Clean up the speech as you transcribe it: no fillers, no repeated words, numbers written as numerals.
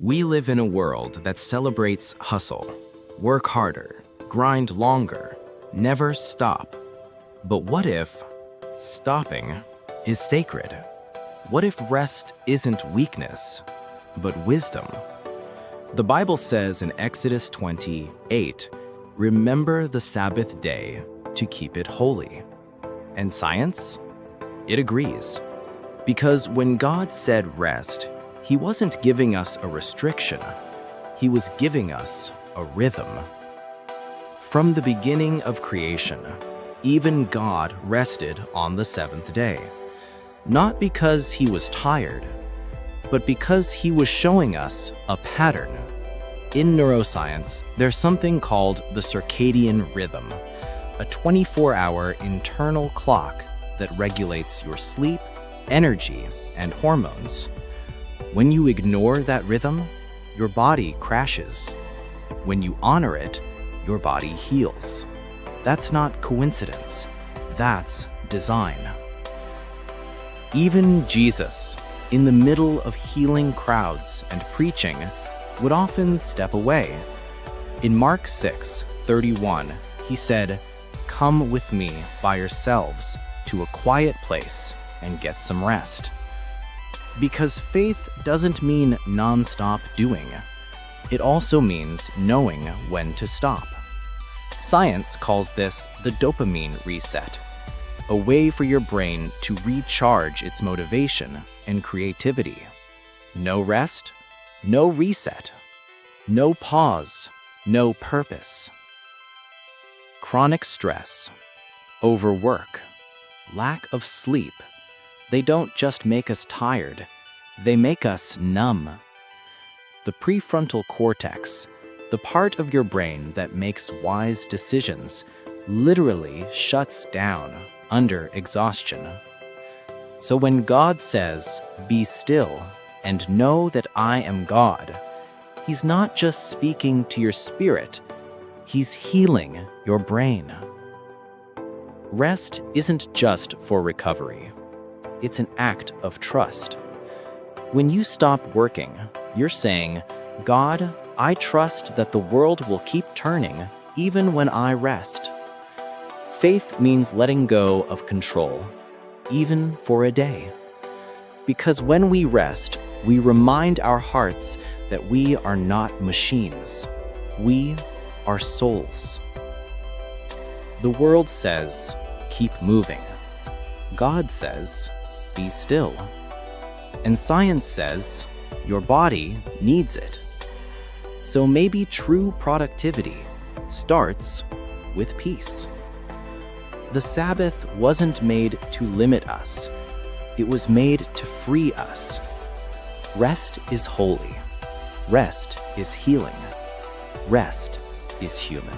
We live in a world that celebrates hustle, work harder, grind longer, never stop. But what if stopping is sacred? What if rest isn't weakness, but wisdom? The Bible says in Exodus 28, "Remember the Sabbath day to keep it holy." And science? It agrees. Because when God said rest, He wasn't giving us a restriction. He was giving us a rhythm. From the beginning of creation, even God rested on the seventh day. Not because He was tired, but because He was showing us a pattern. In neuroscience, there's something called the circadian rhythm, a 24-hour internal clock that regulates your sleep, energy, and hormones. When you ignore that rhythm, your body crashes. When you honor it, your body heals. That's not coincidence. That's design. Even Jesus, in the middle of healing crowds and preaching, would often step away. In Mark 6:31, He said, "Come with me by yourselves to a quiet place and get some rest." Because faith doesn't mean non-stop doing. It also means knowing when to stop. Science calls this the dopamine reset, a way for your brain to recharge its motivation and creativity. No rest, no reset, no pause, no purpose. Chronic stress, overwork, lack of sleep, they don't just make us tired, they make us numb. The prefrontal cortex, the part of your brain that makes wise decisions, literally shuts down under exhaustion. So when God says, "Be still and know that I am God," He's not just speaking to your spirit, He's healing your brain. Rest isn't just for recovery. It's an act of trust. When you stop working, you're saying, "God, I trust that the world will keep turning even when I rest." Faith means letting go of control, even for a day. Because when we rest, we remind our hearts that we are not machines. We are souls. The world says, "Keep moving." God says, "Be still." And science says, your body needs it. So maybe true productivity starts with peace. The Sabbath wasn't made to limit us. It was made to free us. Rest is holy. Rest is healing. Rest is human.